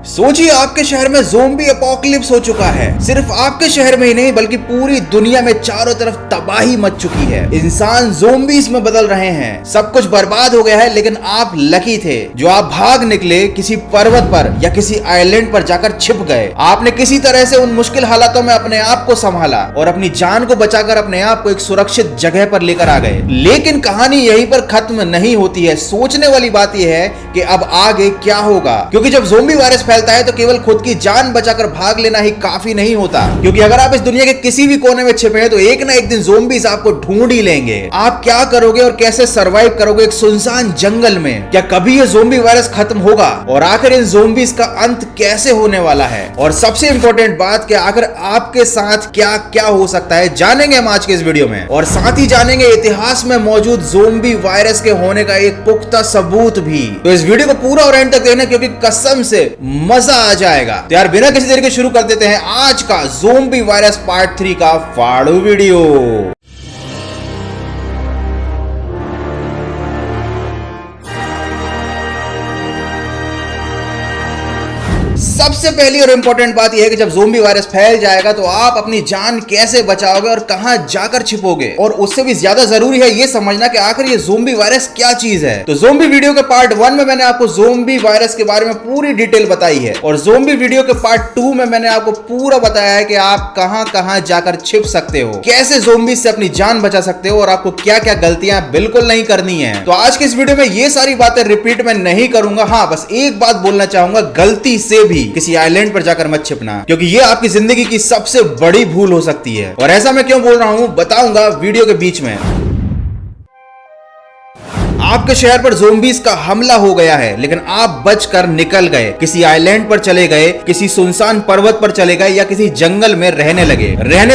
सोचिए आपके शहर में ज़ोंबी एपोकलिप्स हो चुका है। सिर्फ आपके शहर में ही नहीं बल्कि पूरी दुनिया में चारों तरफ तबाही मच चुकी है। इंसान ज़ोंबीज़ में बदल रहे हैं। सब कुछ बर्बाद हो गया है, लेकिन आप लकी थे जो आप भाग निकले, किसी पर्वत पर या किसी आइलैंड पर जाकर छिप गए। आपने किसी तरह से उन मुश्किल हालातों में अपने आप को संभाला और अपनी जान को बचाकर अपने आप को एक सुरक्षित जगह पर लेकर आ गए। लेकिन कहानी यहीं पर खत्म नहीं होती है। सोचने वाली बात यह है कि अब आगे क्या होगा, क्योंकि जब ज़ोंबी वायरस फैलता है तो केवल खुद की जान बचाकर भाग लेना ही काफी नहीं होता, क्योंकि अगर आप इस दुनिया के किसी भी कोने में छिपे हैं तो एक ना एक दिन ज़ोंबीज़ आपको ढूंढ ही लेंगे। आप क्या करोगे और कैसे सरवाइव करोगे एक सुनसान जंगल में? क्या कभी ये ज़ोंबी वायरस खत्म होगा? और आखिर इन ज़ोंबीज़ का अंत कैसे होने वाला है? और सबसे इंपॉर्टेंट बात कि आखिर आपके साथ क्या क्या हो सकता है, जानेंगे हम आज के इस वीडियो में। और साथ ही जानेंगे इतिहास में मौजूद ज़ोंबी वायरस के होने का एक पुख्ता सबूत भी। तो इस वीडियो को पूरा और एंड तक देखना, क्योंकि कसम से मजा आ जाएगा। तो यार बिना किसी देरी के शुरू कर देते हैं आज का ज़ोंबी वायरस पार्ट 3 का फाड़ू वीडियो। सबसे पहली और इंपॉर्टेंट बात यह है कि जब ज़ोंबी वायरस फैल जाएगा तो आप अपनी जान कैसे बचाओगे और कहां जाकर छिपोगे। और उससे भी ज्यादा जरूरी है यह समझना कि आखिर ये ज़ोंबी वायरस क्या चीज है। तो ज़ोंबी वीडियो के पार्ट 1 में मैंने आपको ज़ोंबी वायरस के बारे में पूरी डिटेल बताई है, और ज़ोंबी वीडियो के पार्ट 2 में मैंने आपको पूरा बताया है कि आप कहां कहां जाकर छिप सकते हो, कैसे ज़ोंबी से अपनी जान बचा सकते हो और आपको क्या क्या गलतियां बिल्कुल नहीं करनी है। तो आज के इस वीडियो में ये सारी बातें रिपीट में नहीं करूंगा। हाँ, बस एक बात बोलना चाहूंगा, गलती से भी किसी आइलैंड पर जाकर मत छिपना, क्योंकि ये आपकी जिंदगी की सबसे बड़ी भूल हो सकती है। और ऐसा मैं क्यों बोल रहा हूं बताऊंगा वीडियो के बीच में। आपके शहर पर ज़ोंबीज़ का हमला हो गया है, लेकिन आप बचकर निकल गए, किसी आइलैंड पर चले गए, किसी सुनसान पर्वत पर चले गए या किसी जंगल में रहने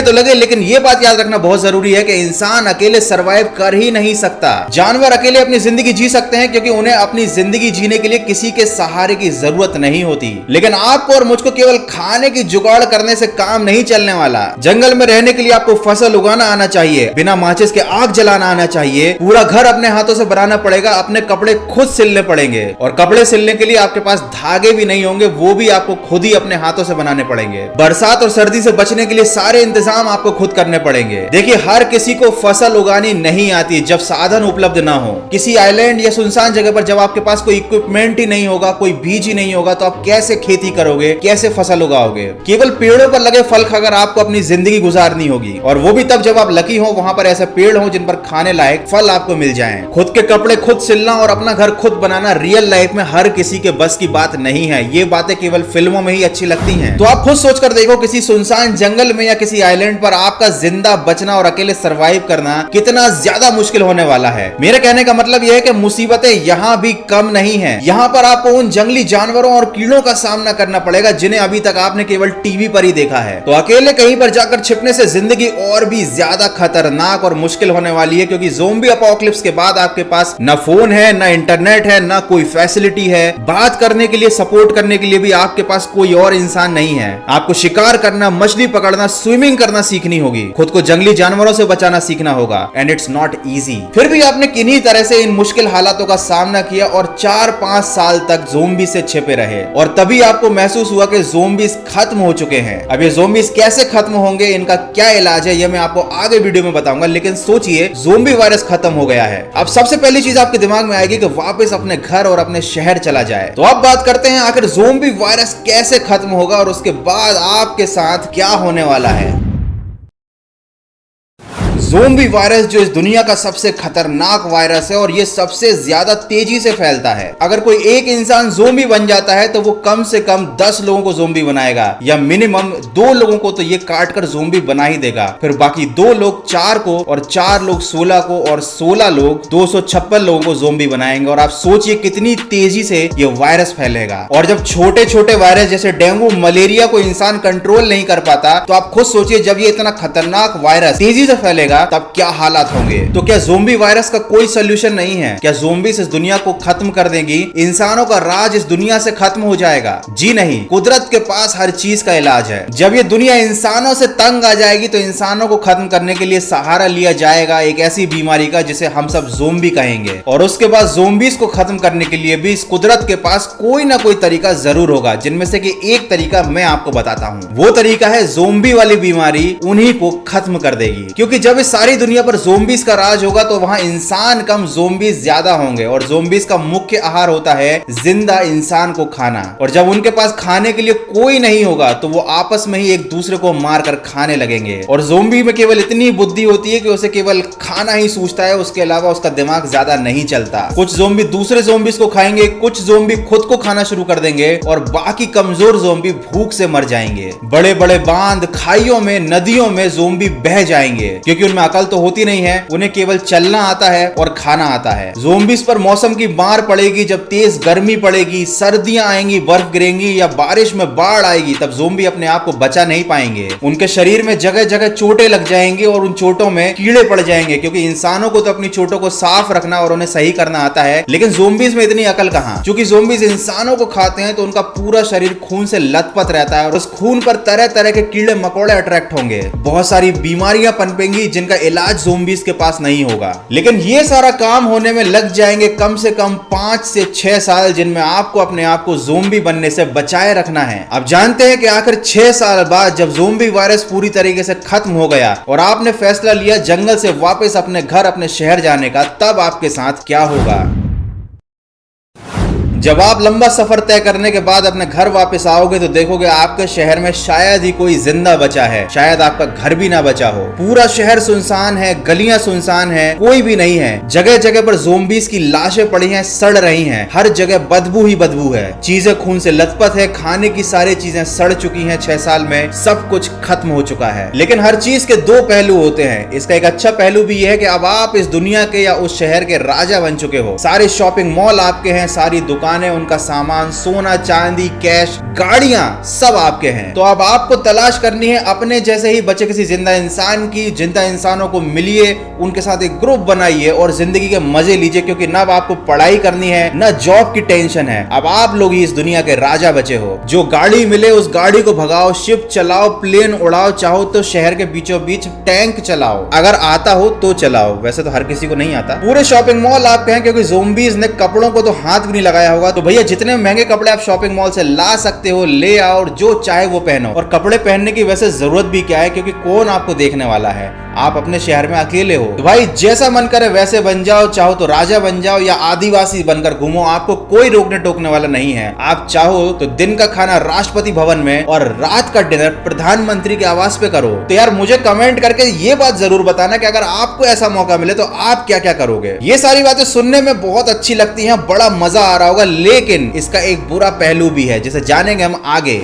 तो लगे। लेकिन यह बात याद रखना बहुत जरूरी है कि इंसान अकेले सरवाइव कर ही नहीं सकता। जानवर अकेले अपनी जिंदगी जी सकते हैं, क्योंकि उन्हें अपनी जिंदगी जीने के लिए किसी के सहारे की जरूरत नहीं होती। लेकिन आपको और मुझको केवल खाने की जुगाड़ करने से काम नहीं चलने वाला। जंगल में रहने के लिए आपको फसल उगाना आना चाहिए, बिना माचिस के आग जलाना आना चाहिए, पूरा घर अपने हाथों से बनाना पड़ेगा, अपने कपड़े खुद सिलने पड़ेंगे, और कपड़े सिलने के लिए आपके पास धागे भी नहीं होंगे, वो भी आपको खुद ही अपने हाथों से बनाने पड़ेंगे। बरसात और सर्दी से बचने के लिए सारे इंतजाम आपको खुद करने पड़ेंगे। देखिए, हर किसी को फसल उगानी नहीं आती जब साधन उपलब्ध ना हो। किसी आइलैंड या सुनसान जगह पर जब आपके पास कोई इक्विपमेंट ही नहीं होगा, कोई बीज ही नहीं होगा, तो आप कैसे खेती करोगे, कैसे फसल उगाओगे? केवल पेड़ों पर लगे फल खाकर आपको अपनी जिंदगी गुजारनी होगी, और वो भी तब जब आप लकी हो, वहां पर ऐसे पेड़ हो जिन पर खाने लायक फल आपको मिल जाएं। खुद के कपड़े खुद सिलना और अपना घर खुद बनाना रियल लाइफ में हर किसी के बस की बात नहीं है। ये बातें केवल फिल्मों में ही अच्छी लगती हैं। तो आप खुद सोचकर देखो, किसी सुनसान जंगल में या किसी आइलैंड पर आपका जिंदा बचना और अकेले सरवाइव करना कितना ज्यादा मुश्किल होने वाला है। मेरे कहने का मतलब यह है कि मुसीबतें यहाँ भी कम नहीं है। यहाँ पर आपको उन जंगली जानवरों और कीड़ों का सामना करना पड़ेगा जिन्हें अभी तक आपने केवल टीवी पर ही देखा है। तो अकेले कहीं पर जाकर छिपने से जिंदगी और भी ज्यादा खतरनाक और मुश्किल होने वाली है, क्योंकि ज़ोंबी एपोकलिप्स के बाद आपके पास न फोन है, ना इंटरनेट है, ना कोई फैसिलिटी है। बात करने के लिए, सपोर्ट करने के लिए भी आपके पास कोई और इंसान नहीं है। आपको शिकार करना, मछली पकड़ना, स्विमिंग करना सीखनी होगी, खुद को जंगली जानवरों से बचाना सीखना होगा, एंड इट्स नॉट इजी। फिर भी आपने किन्हीं तरह से इन मुश्किल हालातों का सामना किया और 4-5 साल तक ज़ोंबी से छिपे रहे, और तभी आपको महसूस हुआ कि ज़ोंबीज़ खत्म हो चुके हैं। अब ये ज़ोंबीज़ कैसे खत्म होंगे, इनका क्या इलाज है, यह मैं आपको आगे वीडियो में बताऊंगा। लेकिन सोचिए, ज़ोंबी वायरस खत्म हो गया है। अब सबसे पहली चीज आपके दिमाग में आएगी कि वापस अपने घर और अपने शहर चला जाए। तो अब बात करते हैं आखिर ज़ोंबी वायरस कैसे खत्म होगा और उसके बाद आपके साथ क्या होने वाला है। ज़ोंबी वायरस जो इस दुनिया का सबसे खतरनाक वायरस है, और ये सबसे ज्यादा तेजी से फैलता है। अगर कोई एक इंसान ज़ोंबी बन जाता है तो वो कम से कम 10 लोगों को ज़ोंबी बनाएगा, या मिनिमम 2 लोगों को तो ये काट कर ज़ोंबी बना ही देगा। फिर बाकी 2 लोग 4 को, और 4 लोग 16 को, और 16 लोग 256 लोगों को ज़ोंबी बनाएंगे। और आप सोचिए कितनी तेजी से ये वायरस फैलेगा। और जब छोटे छोटे वायरस जैसे डेंगू, मलेरिया को इंसान कंट्रोल नहीं कर पाता, तो आप खुद सोचिए जब ये इतना खतरनाक वायरस तेजी से फैलेगा गया तब क्या हालात होंगे। तो क्या ज़ोंबी वायरस का कोई सोल्यूशन नहीं है? क्या ज़ोंबीज इस दुनिया को खत्म कर देंगी? इंसानों का राज इस दुनिया से खत्म हो जाएगा? जी नहीं, कुदरत के पास हर चीज का इलाज है। जब ये दुनिया इंसानों से तंग आ जाएगी तो इंसानों को खत्म करने के लिए सहारा लिया जाएगा एक ऐसी बीमारी का जिसे हम सब ज़ोंबी कहेंगे। और उसके बाद ज़ोंबीज को खत्म करने के लिए भी इस कुदरत के पास कोई ना कोई तरीका जरूर होगा, जिनमें से कि एक तरीका मैं आपको बताता हूँ। वो तरीका है ज़ोंबी वाली बीमारी उन्हीं को खत्म कर देगी। क्योंकि जब इस सारी दुनिया पर ज़ोंबीज का राज होगा तो वहां इंसान कम ज़ोंबीज ज्यादा होंगे। और ज़ोंबीज का मुख्य आहार होता है जिंदा इंसान को खाना। और जब उनके पास खाने के लिए कोई नहीं होगा तो वो आपस में ही एक दूसरे को मारकर खाने लगेंगे। और ज़ोंबी में केवल इतनी बुद्धि होती है कि उसे केवल खाना ही सूझता है, उसके अलावा उसका दिमाग ज्यादा नहीं चलता। कुछ ज़ोंबी दूसरे ज़ोंबीज को खाएंगे, कुछ ज़ोंबी खुद को खाना शुरू कर देंगे और बाकी कमजोर ज़ोंबी भूख से मर जाएंगे। बड़े बड़े बांध, खाइयों में, नदियों में ज़ोंबी बह जाएंगे क्योंकि उनमें अकल तो होती नहीं है, उन्हें केवल चलना आता है और खाना आता है। ज़ोंबीज पर मौसम की मार पड़ेगी, जब तेज गर्मी पड़ेगी, सर्दियां आएंगी, बर्फ गिरेंगी या बारिश में बाढ़ आएगी, तब ज़ोंबी अपने आप को बचा नहीं पाएंगे। उनके शरीर में जगह जगह चोटें लग जाएंगी और उन चोटों में कीड़े पड़ जाएंगे क्योंकि इंसानों को तो अपनी चोटों को साफ रखना और उन्हें सही करना आता है, लेकिन ज़ोंबीज में इतनी अकल कहां। क्योंकि ज़ोंबीज इंसानों को खाते हैं तो उनका पूरा शरीर खून से लथपथ रहता है और उस खून पर तरह तरह के कीड़े मकोड़े अट्रैक्ट होंगे। बहुत सारी बीमारियां पनपेंगी जिनका इलाज ज़ोंबीज के पास नहीं होगा। लेकिन ये सारा काम होने में लग जाएंगे कम से कम 5 से 6 साल, जिनमें आपको अपने आप को ज़ोंबी बनने से बचाए रखना है। अब जानते हैं कि आखिर 6 साल बाद जब ज़ोंबी वायरस पूरी तरीके से खत्म हो गया और आपने फैसला लिया जंगल से वापस अपने घर, अपने शहर जाने का, तब आपके साथ क्या होगा। जब आप लंबा सफर तय करने के बाद अपने घर वापस आओगे तो देखोगे आपके शहर में शायद ही कोई जिंदा बचा है, शायद आपका घर भी ना बचा हो। पूरा शहर सुनसान है, गलियां सुनसान है, कोई भी नहीं है। जगह जगह पर ज़ोंबीज की लाशें पड़ी हैं, सड़ रही हैं, हर जगह बदबू ही बदबू है, चीजें खून से लथपथ है, खाने की सारी चीजें सड़ चुकी हैं। 6 साल में सब कुछ खत्म हो चुका है। लेकिन हर चीज के 2 पहलू होते हैं। इसका एक अच्छा पहलू भी है कि अब आप इस दुनिया के या उस शहर के राजा बन चुके हो। सारे शॉपिंग मॉल आपके हैं, सारी दुकानें, उनका सामान, सोना चांदी, कैश, गाड़ियां, सब आपके हैं। तो अब आपको तलाश करनी है अपने जैसे ही बचे किसी जिंदा इंसान की। जिंदा इंसानों को मिलिए, उनके साथ एक ग्रुप बनाइए और जिंदगी के मजे लीजिए, क्योंकि ना आपको पढ़ाई करनी है, ना जॉब की टेंशन है। अब आप लोग ही इस दुनिया के राजा बचे हो। जो गाड़ी मिले उस गाड़ी को भगाओ, शिप चलाओ, प्लेन उड़ाओ, चाहो तो शहर के बीचों बीच टैंक चलाओ, अगर आता हो तो चलाओ, वैसे तो हर किसी को नहीं आता। पूरे शॉपिंग मॉल आपके हैं, क्योंकि ज़ोंबीज ने कपड़ों को तो हाथ भी नहीं लगाया होगा। तो भैया जितने महंगे कपड़े आप शॉपिंग मॉल से ला सकते हो ले आओ और जो चाहे वो पहनो। और कपड़े पहनने की वैसे जरूरत भी क्या है, क्योंकि कौन आपको देखने वाला है, आप अपने शहर में अकेले हो। तो भाई जैसा मन करे वैसे बन जाओ, चाहो तो राजा बन जाओ या आदिवासी बनकर घूमो, आपको कोई रोकने टोकने वाला नहीं है। आप चाहो तो दिन का खाना राष्ट्रपति भवन में और रात का डिनर प्रधानमंत्री के आवास पे करो। तो यार मुझे कमेंट करके ये बात जरूर बताना कि अगर आपको ऐसा मौका मिले तो आप क्या क्या करोगे। ये सारी बातें सुनने में बहुत अच्छी लगती हैं, बड़ा मजा आ रहा होगा, लेकिन इसका एक बुरा पहलू भी है जिसे जानेंगे हम आगे।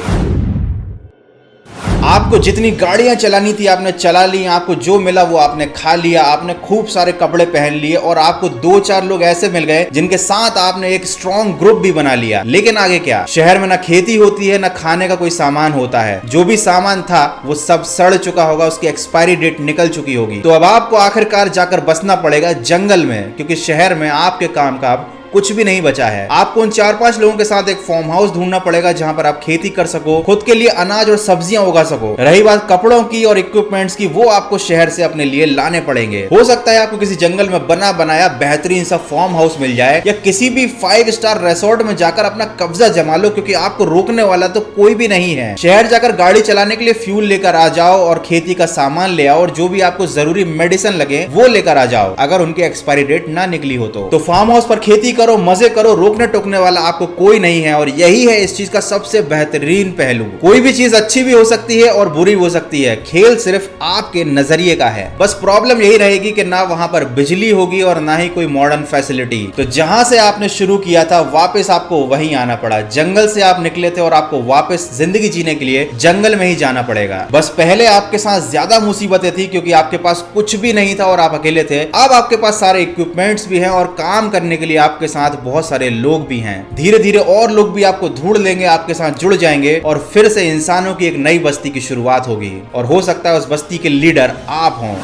आपको जितनी गाड़ियां चलानी थी आपने चला ली, आपको जो मिला वो आपने खा लिया, आपने खूब सारे कपड़े पहन लिए और आपको 2-4 लोग ऐसे मिल गए जिनके साथ आपने एक स्ट्रॉन्ग ग्रुप भी बना लिया। लेकिन आगे क्या, शहर में ना खेती होती है, ना खाने का कोई सामान होता है। जो भी सामान था वो सब सड़ चुका होगा, उसकी एक्सपायरी डेट निकल चुकी होगी। तो अब आपको आखिरकार जाकर बसना पड़ेगा जंगल में, क्योंकि शहर में आपके काम का कुछ भी नहीं बचा है। आपको उन 4-5 लोगों के साथ एक फार्म हाउस ढूंढना पड़ेगा जहां पर आप खेती कर सको, खुद के लिए अनाज और सब्जियां उगा सको। रही बात कपड़ों की और इक्विपमेंट्स की, वो आपको शहर से अपने लिए लाने पड़ेंगे। हो सकता है आपको किसी जंगल में बना बनाया बेहतरीन सा फार्म हाउस मिल जाए या किसी भी 5 स्टार रिसोर्ट में जाकर अपना कब्जा जमा लो, क्योंकि आपको रोकने वाला तो कोई भी नहीं है। शहर जाकर गाड़ी चलाने के लिए फ्यूल लेकर आ जाओ और खेती का सामान ले आओ और जो भी आपको जरूरी मेडिसिन लगे वो लेकर आ जाओ, अगर उनकी एक्सपायरी डेट ना निकली हो तो फार्म हाउस पर खेती करो, मजे करो, रोकने टोकने वाला आपको कोई नहीं है। और यही है इस चीज का सबसे बेहतरीन पहलू। कोई भी चीज अच्छी भी हो सकती है और बुरी हो सकती है, खेल सिर्फ आपके नजरिए का है। बस प्रॉब्लम यही रहेगी कि ना वहां पर बिजली होगी और ना ही कोई मॉडर्न फैसिलिटी। तो जहां से आपने शुरू किया था वापस आपको वहीं आना पड़ा। जंगल से आप निकले थे और आपको वापस जिंदगी जीने के लिए जंगल में ही जाना पड़ेगा। बस पहले आपके साथ ज्यादा मुसीबतें थी क्योंकि आपके पास कुछ भी नहीं था और आप अकेले थे। अब आपके पास सारे इक्विपमेंट्स भी हैं और काम करने के लिए आपके साथ बहुत सारे लोग भी हैं। धीरे धीरे और लोग भी आपको ढूंढ लेंगे, आपके साथ जुड़ जाएंगे और फिर से इंसानों की एक नई बस्ती की शुरुआत होगी। और हो सकता है उस बस्ती के लीडर आप हों।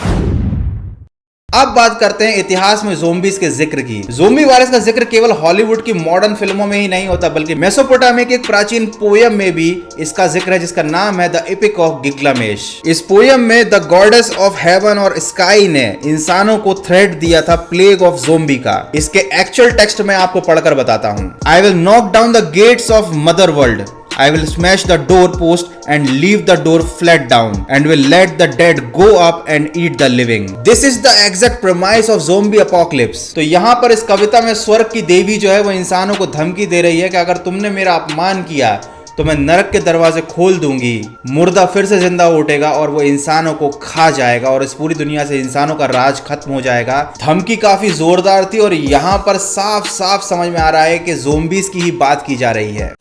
अब बात करते हैं इतिहास में ज़ोंबीज के जिक्र की। ज़ोंबी वायरस का जिक्र केवल हॉलीवुड की मॉडर्न फिल्मों में ही नहीं होता, बल्कि मेसोपोटामिया की एक प्राचीन पोयम में भी इसका जिक्र है, जिसका नाम है द एपिक ऑफ गिलगामेश। इस पोयम में द गॉडेस ऑफ हेवन और स्काई ने इंसानों को थ्रेट दिया था प्लेग ऑफ ज़ोंबी का। इसके एक्चुअल टेक्स्ट में आपको पढ़कर बताता हूं। I will knock down the gates of mother world, I will smash the doorpost and leave the door flat down and will let the dead go up and eat the living. This is the exact premise of zombie apocalypse. तो यहाँ पर इस कविता में स्वर्ग की देवी जो है वो इंसानों को धमकी दे रही है कि अगर तुमने मेरा अपमान किया तो मैं नरक के दरवाजे खोल दूंगी, मुर्दा फिर से जिंदा उठेगा और वो इंसानों को खा जाएगा और इस पूरी दुनिया से इंसानों का राज खत्म हो जाएगा। धमकी काफी जोरदार थी और यहाँ पर साफ साफ समझ में आ रहा है कि ज़ोंबीज की ही बात की जा रही है।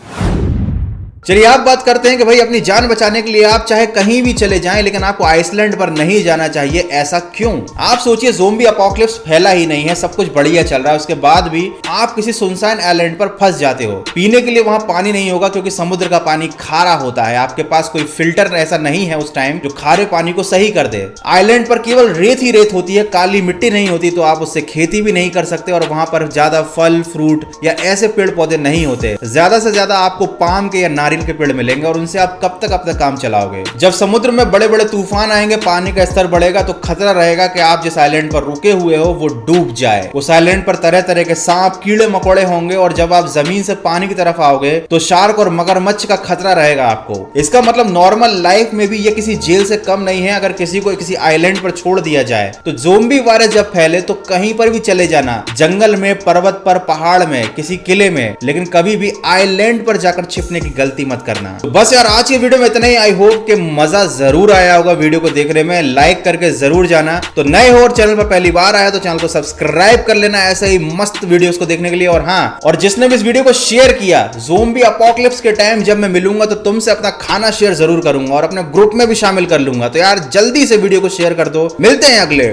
चलिए आप बात करते हैं कि भाई अपनी जान बचाने के लिए आप चाहे कहीं भी चले जाएं, लेकिन आपको आइसलैंड पर नहीं जाना चाहिए। ऐसा क्यों? आप सोचिए, ज़ोंबी अपोकलिप्स फैला ही नहीं है, सब कुछ बढ़िया चल रहा है, उसके बाद भी आप किसी सुनसान आइलैंड पर फंस जाते हो। पीने के लिए वहां पानी नहीं होगा क्योंकि समुद्र का पानी खारा होता है। आपके पास कोई फिल्टर ऐसा नहीं है उस टाइम जो खारे पानी को सही कर दे। आइलैंड पर केवल रेत ही रेत होती है, काली मिट्टी नहीं होती, तो आप उससे खेती भी नहीं कर सकते और वहां पर ज्यादा फल फ्रूट या ऐसे पेड़ पौधे नहीं होते। ज्यादा से ज्यादा आपको पाम के या नारियल के पेड़ मिलेंगे और उनसे आप कब तक काम चलाओगे। जब समुद्र में बड़े बड़े तूफान आएंगे, पानी का स्तर बढ़ेगा, तो खतरा रहेगा कि आप जिस आइलैंड पर रुके हुए हो वो डूब जाए। उस आइलैंड पर तरह तरह के सांप कीड़े मकोड़े होंगे और जब आप जमीन से पानी की तरफ आओगे तो शार्क और मगरमच्छ का खतरा रहेगा आपको। इसका मतलब नॉर्मल लाइफ में भी ये किसी जेल से कम नहीं है अगर किसी को किसी आइलैंड पर छोड़ दिया जाए। तो ज़ोंबी वायरस जब फैले तो कहीं पर भी चले जाना, जंगल में, पर्वत पर, पहाड़ में, किसी किले में, लेकिन कभी भी आइलैंड पर जाकर छिपने की गलती मत करना। तो बस यार आज की वीडियो में इतना ही। आई होप कि मजा जरूर आया होगा वीडियो को देखने में। लाइक करके जरूर जाना। तो नए हो और चैनल पर पहली बार आया तो चैनल को सब्सक्राइब कर लेना ऐसे ही मस्त वीडियोस को देखने के लिए। और हाँ, और जिसने भी इस वीडियो को शेयर किया, ज़ोंबी अपोकलिप्स के टाइम जब मैं मिलूंगा तो तुमसे अपना खाना शेयर जरूर करूंगा और अपने ग्रुप में भी शामिल कर लूंगा। तो यार जल्दी से वीडियो को शेयर कर दो। मिलते हैं अगले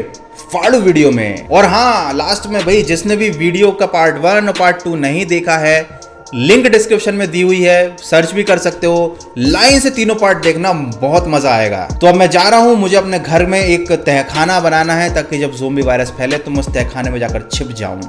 फाड़ू वीडियो में। और हाँ, लास्ट में भाई जिसने भी वीडियो का पार्ट 1 और पार्ट 2 नहीं देखा है, लिंक डिस्क्रिप्शन में दी हुई है, सर्च भी कर सकते हो। लाइन से तीनों पार्ट देखना, बहुत मजा आएगा। तो अब मैं जा रहा हूं, मुझे अपने घर में एक तहखाना बनाना है ताकि जब ज़ोंबी वायरस फैले तो मैं उस तहखाने में जाकर छिप जाऊं।